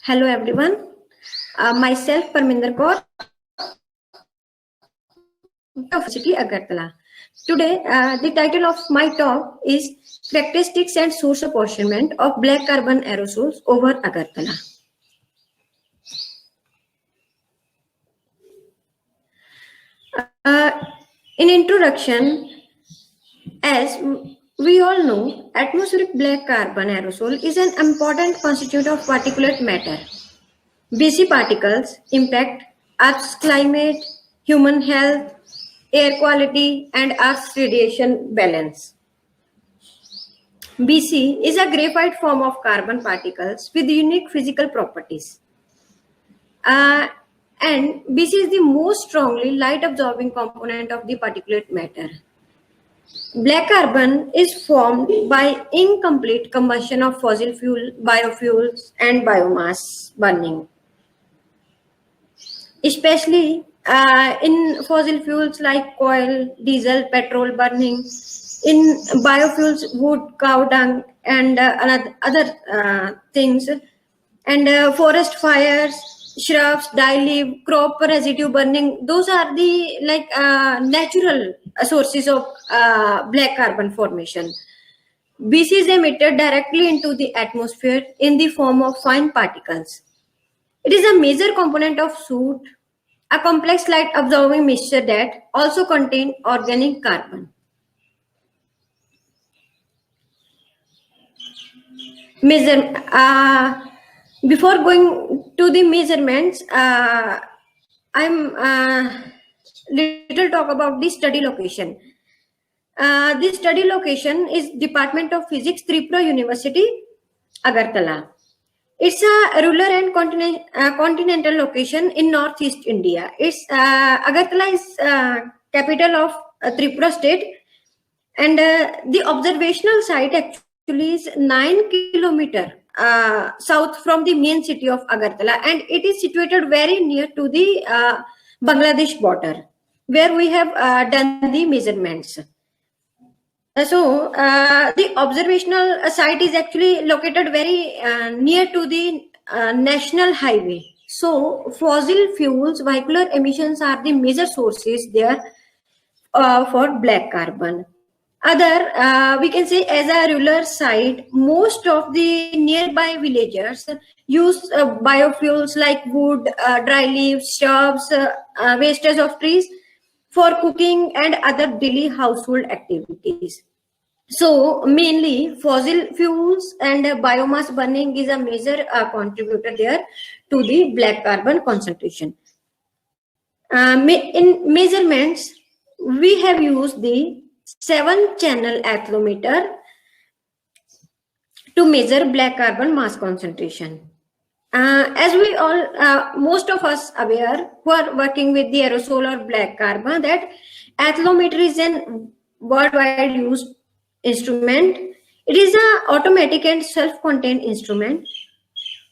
Hello everyone, myself Parminder Kaur, University Agartala. Today, the title of my talk is Characteristics and Source Apportionment of Black Carbon Aerosols over Agartala. In introduction, as we all know, atmospheric black carbon aerosol is an important constituent of particulate matter. BC particles impact Earth's climate, human health, air quality, and Earth's radiation balance. BC is a graphite form of carbon particles with unique physical properties. And BC is the most strongly light-absorbing component of the particulate matter. Black carbon is formed by incomplete combustion of fossil fuel, biofuels, and biomass burning. Especially in fossil fuels like coal, diesel, petrol burning, in biofuels, wood, cow dung, and other things, and forest fires, shrubs, dye leaf, crop residue burning. Those are the natural sources of black carbon formation. BC is emitted directly into the atmosphere in the form of fine particles. It is a major component of soot, a complex light absorbing mixture that also contains organic carbon. Before going to the measurements, I'm little talk about the study location. This study location is Department of Physics, Tripura University, Agartala. It's a rural and continental location in northeast India. Agartala is capital of Tripura state, and the observational site actually is 9 kilometers south from the main city of Agartala, and it is situated very near to the Bangladesh border, where we have done the measurements. The observational site is actually located very near to the national highway. So fossil fuels, vehicular emissions are the major sources there for black carbon. We can say as a rural site, most of the nearby villagers use biofuels like wood, dry leaves, shrubs, wastage of trees for cooking and other daily household activities. So mainly fossil fuels and biomass burning is a major contributor there to the black carbon concentration. In measurements, we have used the 7-channel atherometer to measure black carbon mass concentration. As we all, most of us aware who are working with the aerosol or black carbon, that atherometer is an worldwide used instrument. It is an automatic and self-contained instrument.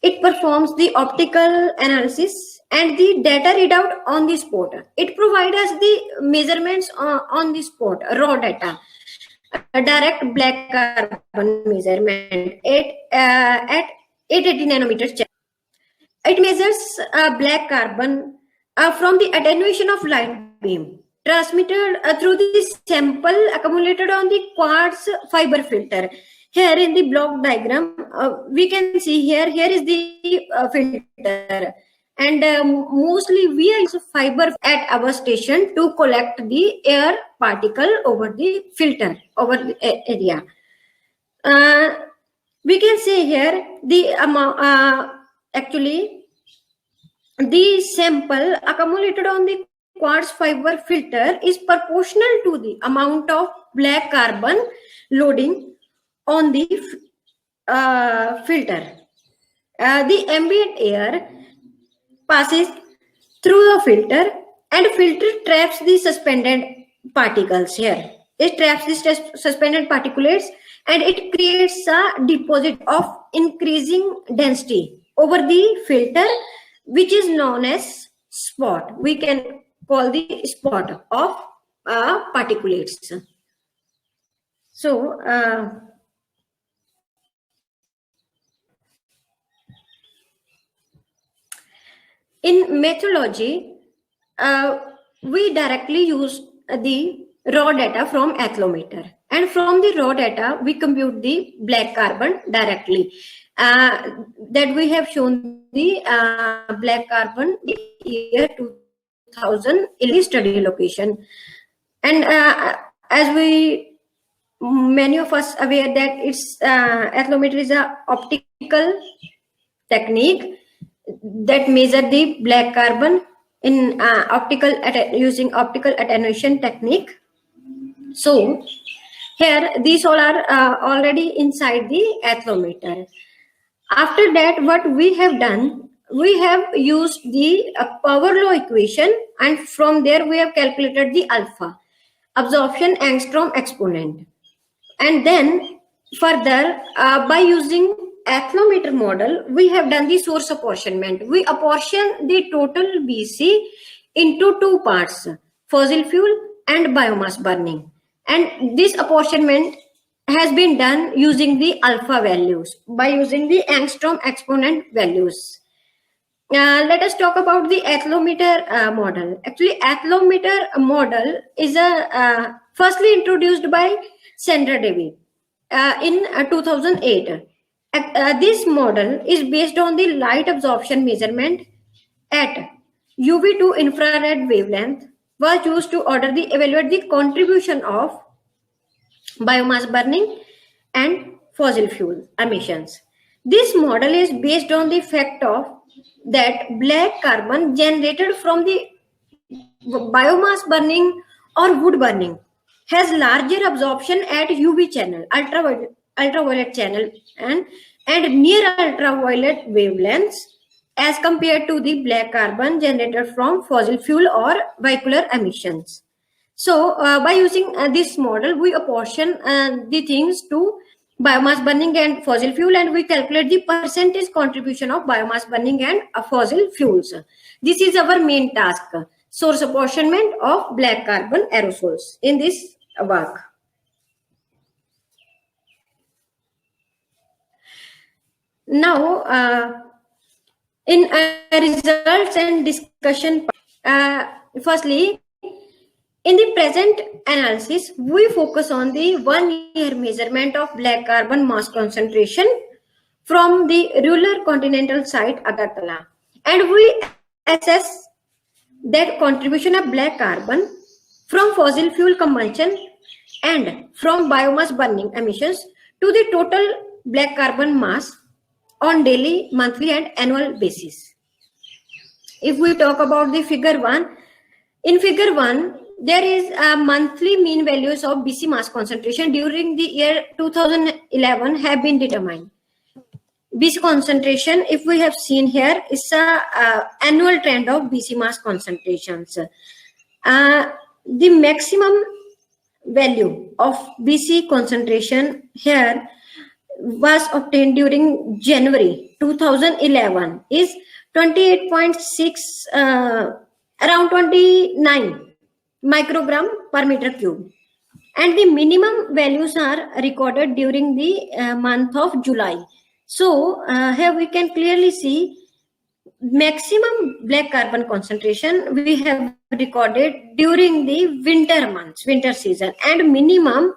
It performs the optical analysis and the data readout on the spot. It provides us the measurements on the spot, raw data, a direct black carbon measurement at 880 nanometers. It measures black carbon from the attenuation of light beam transmitted through the sample accumulated on the quartz fiber filter. Here in the block diagram, we can see here is the filter, and mostly we use fiber at our station to collect the air particle over the filter, over the area. We can say here the amount, actually the sample accumulated on the quartz fiber filter is proportional to the amount of black carbon loading on the filter. The ambient air passes through the filter, and filter traps the suspended particles here. It traps the suspended particulates, and it creates a deposit of increasing density over the filter, which is known as spot. We can call the spot of particulates. So In methodology, we directly use the raw data from athlometer, and from the raw data we compute the black carbon directly. That we have shown the black carbon year 2000 in the study location. And as many of us aware that it's athlometer is a optical technique that measure the black carbon in using optical attenuation technique. So here these all are already inside the athlometer. After that, what we have done, we have used the power law equation, and from there we have calculated the alpha, absorption angstrom exponent. And then further, by using athlometer model, we have done the source apportionment. We apportion the total BC into two parts, fossil fuel and biomass burning. And this apportionment has been done using the alpha values, by using the angstrom exponent values. Let us talk about the athlometer model. Actually, athlometer model is firstly introduced by Sandra Davy in 2008. This model is based on the light absorption measurement at UV to infrared wavelength, was used to evaluate the contribution of biomass burning and fossil fuel emissions. This model is based on the fact of that black carbon generated from the biomass burning or wood burning has larger absorption at UV channel, ultraviolet channel, and near ultraviolet wavelengths as compared to the black carbon generated from fossil fuel or vehicular emissions. So by using this model, we apportion the things to biomass burning and fossil fuel, and we calculate the percentage contribution of biomass burning and fossil fuels. This is our main task, source apportionment of black carbon aerosols in this work. Now, in results and discussion, firstly, in the present analysis, we focus on the 1 year measurement of black carbon mass concentration from the rural continental site Agartala, and we assess that contribution of black carbon from fossil fuel combustion and from biomass burning emissions to the total black carbon mass on daily, monthly and annual basis. If we talk about the figure 1, in figure 1, there is a monthly mean values of BC mass concentration during the year 2011 have been determined. BC concentration, if we have seen here, is a annual trend of BC mass concentrations. The maximum value of BC concentration here was obtained during January 2011 is 28.6, around 29 microgram per meter cube, and the minimum values are recorded during the month of July. So here we can clearly see maximum black carbon concentration we have recorded during the winter months, winter season, and minimum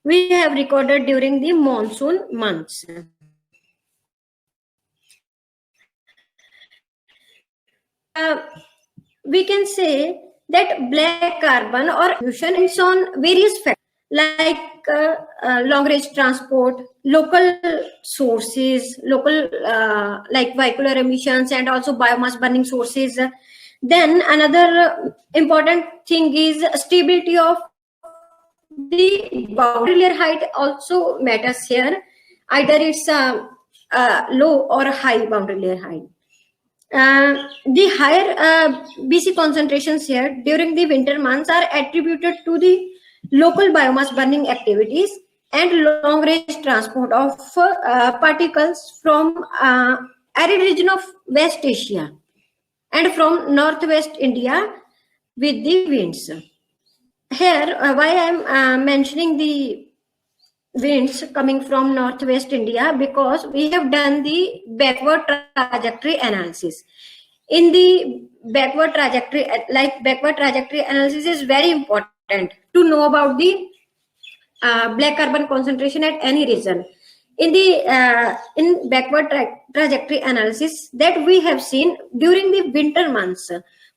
we have recorded during the monsoon months. We can say that black carbon or pollution is on various factors like long range transport, local sources, local like vehicular emissions, and also biomass burning sources. Then another important thing is stability of the boundary layer height also matters here. Either it's a low or a high boundary layer height. The higher BC concentrations here during the winter months are attributed to the local biomass burning activities and long range transport of particles from arid region of West Asia and from northwest India with the winds. Here, why I am mentioning the winds coming from northwest India, because we have done the backward trajectory analysis. in the backward trajectory, like backward trajectory analysis is very important to know about the black carbon concentration at any region. In the in backward trajectory analysis that we have seen during the winter months,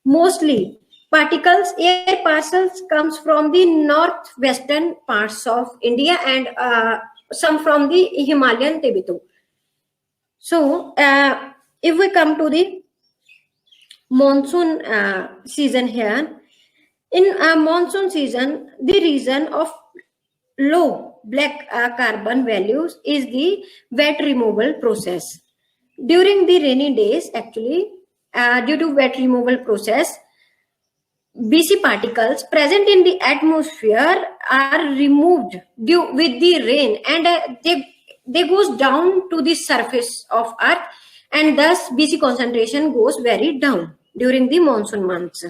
mostly particles, air parcels comes from the northwestern parts of India and some from the Himalayan Tibetu. So if we come to the monsoon season here, in monsoon season, the reason of low black carbon values is the wet removal process. During the rainy days, actually, due to wet removal process, BC particles present in the atmosphere are removed due with the rain, and they goes down to the surface of earth, and thus BC concentration goes very down during the monsoon months.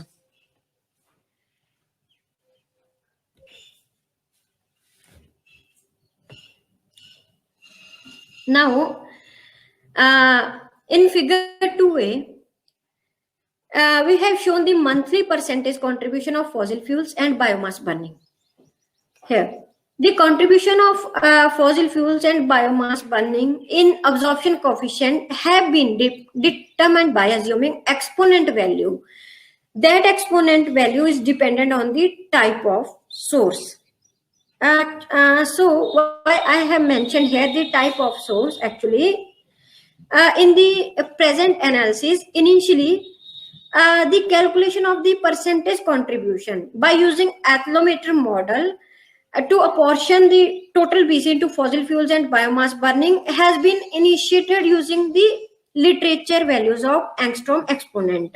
Now, in figure 2a, we have shown the monthly percentage contribution of fossil fuels and biomass burning. Here, the contribution of fossil fuels and biomass burning in absorption coefficient have been determined by assuming exponent value. That exponent value is dependent on the type of source. So why I have mentioned here the type of source, actually in the present analysis, initially the calculation of the percentage contribution by using athlometer model to apportion the total BC into fossil fuels and biomass burning has been initiated using the literature values of angstrom exponent.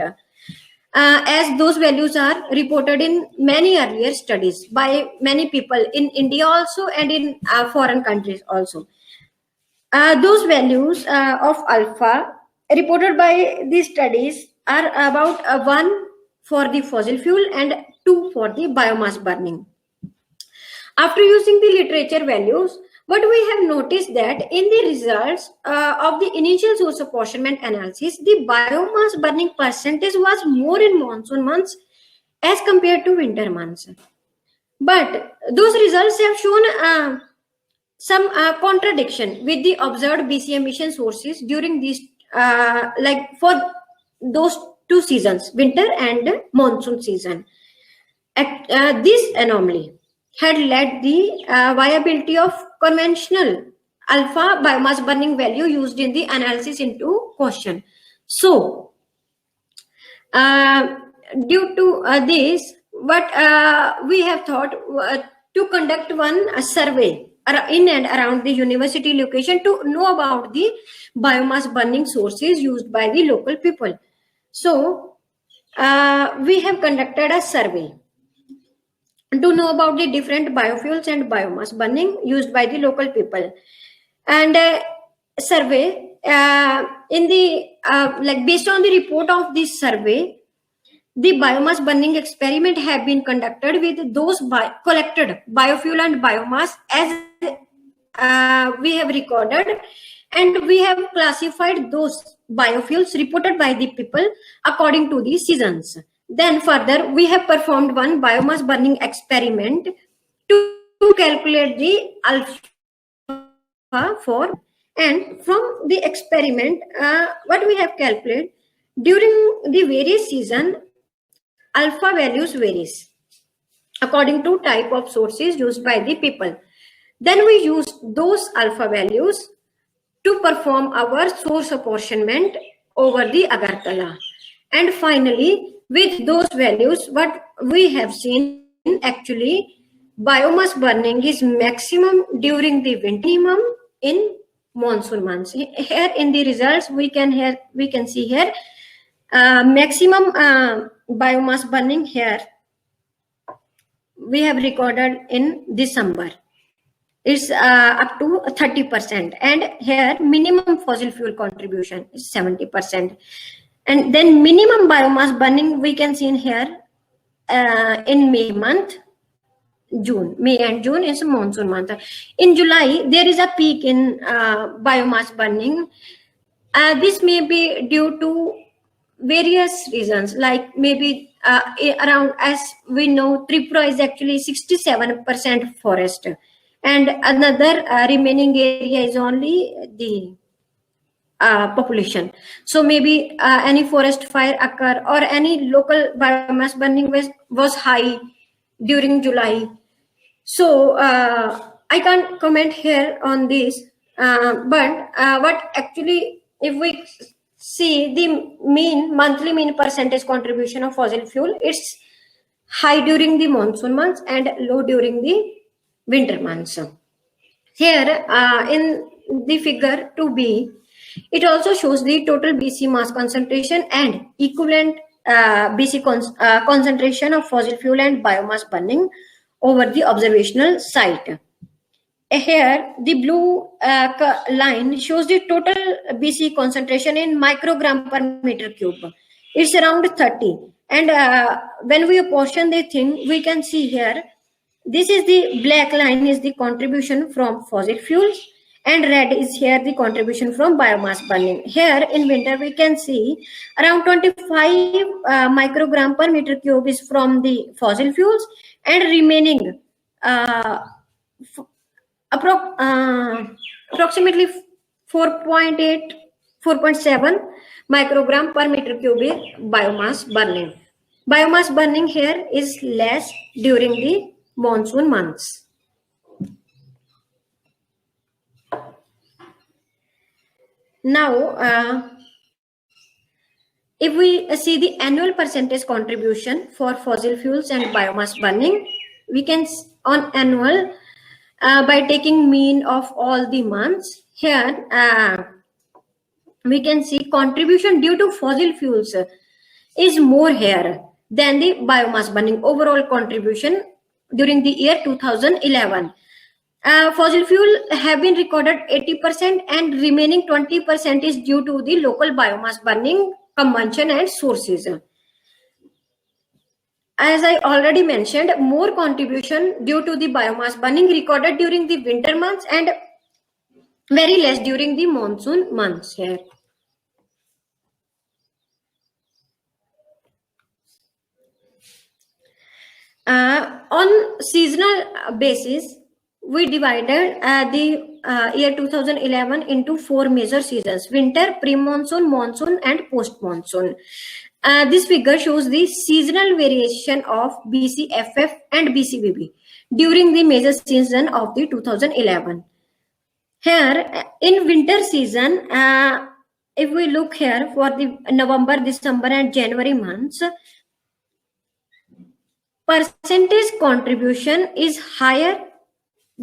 As those values are reported in many earlier studies by many people in India also and in foreign countries also. Those values of alpha reported by these studies are about 1 for the fossil fuel and 2 for the biomass burning. After using the literature values, what we have noticed that in the results of the initial source apportionment analysis, the biomass burning percentage was more in monsoon months as compared to winter months. But those results have shown some contradiction with the observed BC emission sources during these, like for those two seasons, winter and monsoon season. This anomaly had led the viability of conventional alpha biomass burning value used in the analysis into question. So, due to this, what we have thought to conduct one survey in and around the university location to know about the biomass burning sources used by the local people. So, we have conducted a survey to know about the different biofuels and biomass burning used by the local people. And survey in the like based on the report of this survey, the biomass burning experiment have been conducted with those collected biofuel and biomass as we have recorded, and we have classified those biofuels reported by the people according to the seasons. Then further, we have performed one biomass burning experiment to calculate the alpha for, and from the experiment, what we have calculated during the various season, alpha values varies according to type of sources used by the people. Then we use those alpha values to perform our source apportionment over the Agartala. And finally, with those values, what we have seen, actually, biomass burning is maximum during the winter, minimum in monsoon months. Here in the results, we can see here maximum biomass burning here we have recorded in December. It's up to 30%, and here minimum fossil fuel contribution is 70%. And then minimum biomass burning we can see in here in May month, June. May and June is a monsoon month. In July, there is a peak in biomass burning. This may be due to various reasons, like maybe around, as we know, Tripura is actually 67% forest, and another remaining area is only the population. So maybe any forest fire occur or any local biomass burning was high during July. So I can't comment here on this, but what actually, if we see the monthly mean percentage contribution of fossil fuel, it's high during the monsoon months and low during the winter months. Here in the figure 2b, it also shows the total BC mass concentration and equivalent BC concentration of fossil fuel and biomass burning over the observational site. Here, the blue line shows the total BC concentration in microgram per meter cube. It's around 30. And when we apportion the thing, we can see here, this is the black line is the contribution from fossil fuels, and red is here the contribution from biomass burning. Here in winter, we can see around 25 microgram per meter cube is from the fossil fuels, and remaining approximately 4.8, 4.7 microgram per meter cube is biomass burning. Biomass burning here is less during the monsoon months. Now, if we see the annual percentage contribution for fossil fuels and biomass burning, we can on annual by taking mean of all the months. Here we can see contribution due to fossil fuels is more here than the biomass burning overall contribution during the year 2011. Fossil fuel have been recorded 80% and remaining 20% is due to the local biomass burning, consumption and sources. As I already mentioned, more contribution due to the biomass burning recorded during the winter months and very less during the monsoon months here. On seasonal basis, we divided the year 2011 into 4 major seasons: winter, pre-monsoon, monsoon and post-monsoon. This figure shows the seasonal variation of BCFF and BCBB during the major season of the 2011. Here in winter season, if we look here for the November, December and January months, percentage contribution is higher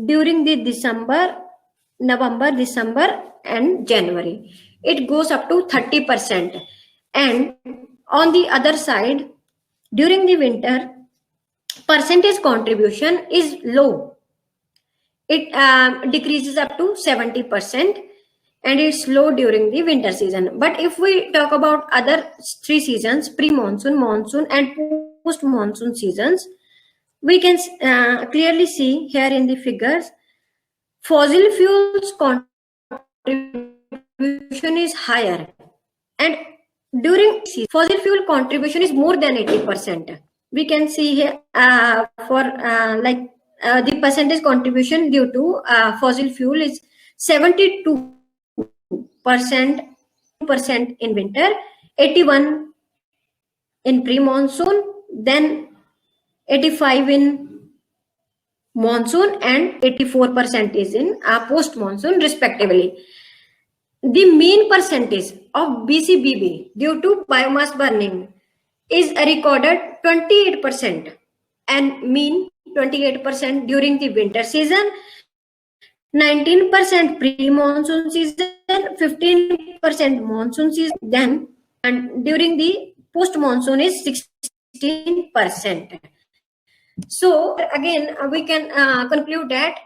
during the November, December and January. It goes up to 30%. And on the other side, during the winter, percentage contribution is low. It decreases up to 70% and it's low during the winter season. But if we talk about other 3 seasons, pre-monsoon, monsoon and post-monsoon seasons, we can clearly see here in the figures, fossil fuels contribution is higher, and during fossil fuel contribution is more than 80%. We can see here for the percentage contribution due to fossil fuel is 72% in winter, 81 in pre-monsoon, then 85 in monsoon and 84% is in post-monsoon respectively. The mean percentage of BCBB due to biomass burning is recorded 28% and mean 28% during the winter season, 19% pre-monsoon season, 15% monsoon season, then and during the post-monsoon is 16%. So again, we can conclude that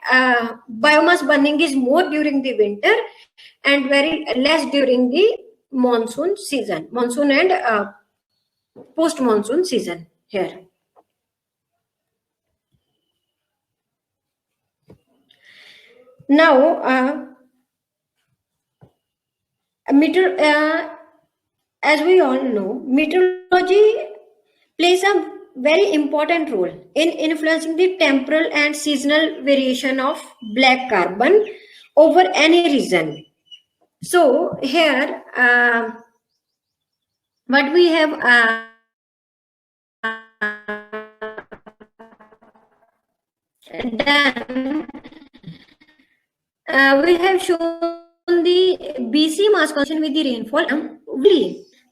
biomass burning is more during the winter and very less during the monsoon season, monsoon and post-monsoon season here. Now, as we all know, meteorology plays a very important role in influencing the temporal and seasonal variation of black carbon over any region. So here, what we have done, we have shown the BC mass concentration with the rainfall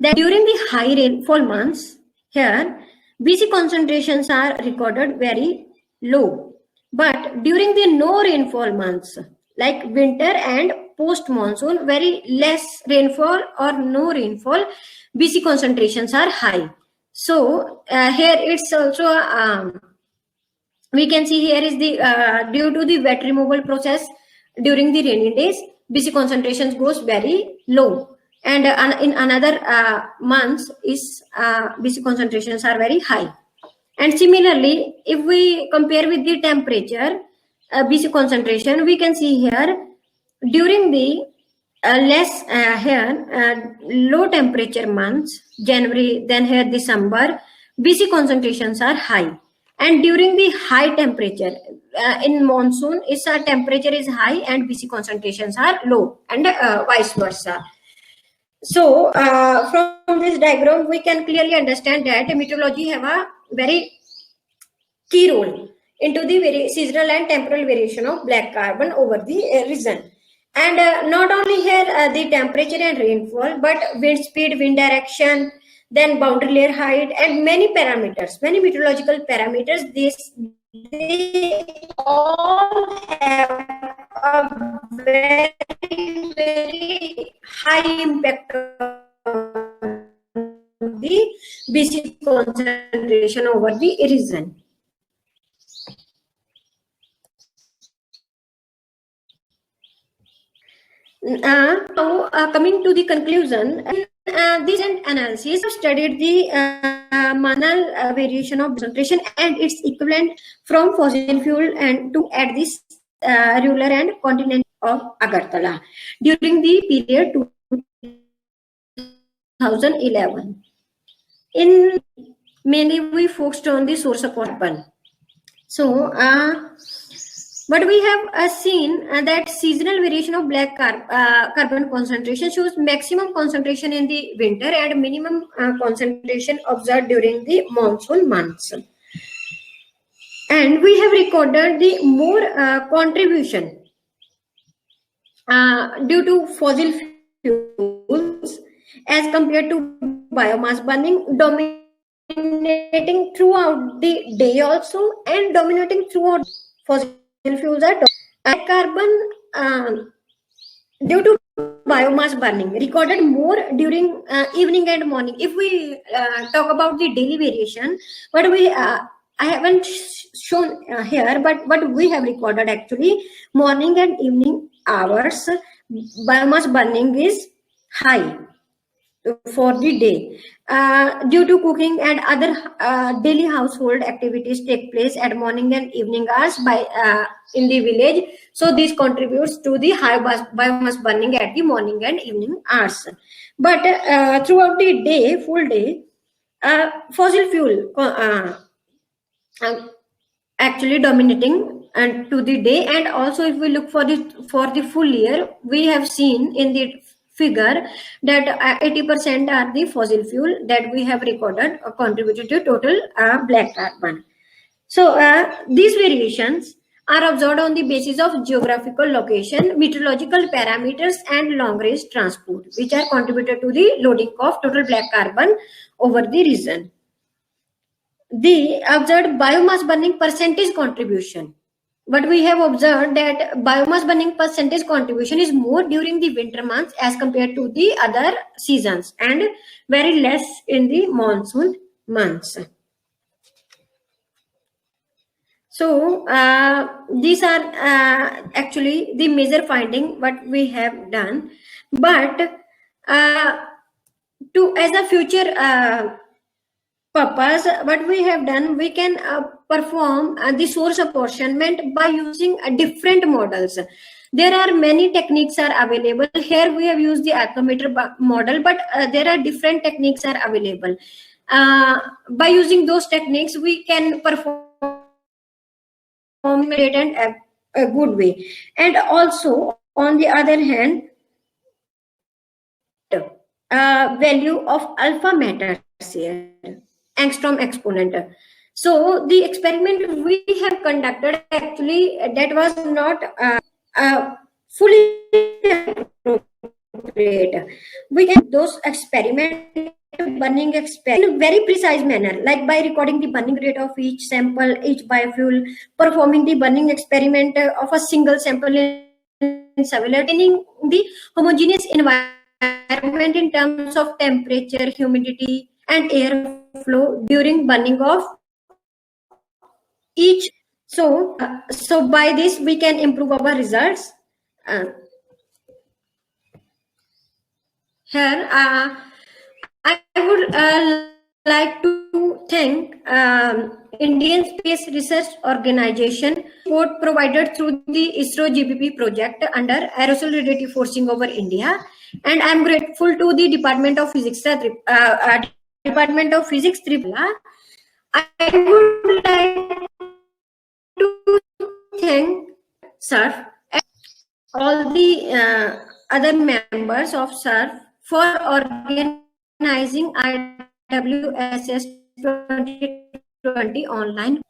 that during the high rainfall months, here BC concentrations are recorded very low, but during the no rainfall months like winter and post monsoon, very less rainfall or no rainfall, BC concentrations are high. So here it's also we can see here is the due to the wet removal process during the rainy days, BC concentrations goes very low, and in another months is BC concentrations are very high. And similarly, if we compare with the temperature, BC concentration, we can see here during the low temperature months, January, then here December, BC concentrations are high. And during the high temperature, in monsoon, temperature is high and BC concentrations are low, and vice versa. So from this diagram, we can clearly understand that meteorology have a very key role into the seasonal and temporal variation of black carbon over the region. And not only here the temperature and rainfall, but wind speed, wind direction, then boundary layer height, and many parameters, many meteorological parameters, they all have a very, very high impact on the BC concentration over the region. Now, coming to the conclusion, this analysis studied the Manal variation of concentration and its equivalent from fossil fuel and to at this rural and continent of Agartala during the period 2011. In mainly we focused on the source of carbon. So, but we have seen that seasonal variation of black carbon concentration shows maximum concentration in the winter and minimum concentration observed during the monsoon months. And we have recorded the more contribution due to fossil fuels as compared to biomass burning, dominating throughout the day also and dominating throughout fossil fuels are carbon due to biomass burning recorded more during evening and morning. If we talk about the daily variation, but we I haven't shown here, but what we have recorded actually morning and evening hours biomass burning is high for the day due to cooking and other daily household activities take place at morning and evening hours in the village. So this contributes to the high biomass burning at the morning and evening hours. But throughout the day, full day, fossil fuel actually dominating and to the day. And also if we look for the full year, we have seen in the figure that 80% are the fossil fuel that we have recorded contributed to total black carbon. So these variations are observed on the basis of geographical location, meteorological parameters, and long range transport, which are contributed to the loading of total black carbon over the region. The observed biomass burning percentage contribution. But we have observed that biomass burning percentage contribution is more during the winter months as compared to the other seasons and very less in the monsoon months. So these are actually the major finding what we have done. But as a future purpose, what we have done, we can perform the source apportionment by using different models. There are many techniques are available. Here we have used the athlometer model, but there are different techniques are available. By using those techniques, we can perform it in a good way. And also, on the other hand, value of alpha matters here, angstrom exponent. So the experiment we have conducted, actually that was not fully appropriate. We can those experiment, burning experiment in a very precise manner, like by recording the burning rate of each sample, each biofuel, performing the burning experiment of a single sample in several, attaining the homogeneous environment in terms of temperature, humidity, and air flow during burning of each. So, so by this we can improve our results. Here, I would like to thank Indian Space Research Organization support provided through the ISRO GBP project under aerosol radiative forcing over India, and I am grateful to the Department of Physics, Tripura. I would like to thank SURF and all the other members of SURF for organizing IWSS 2020 online.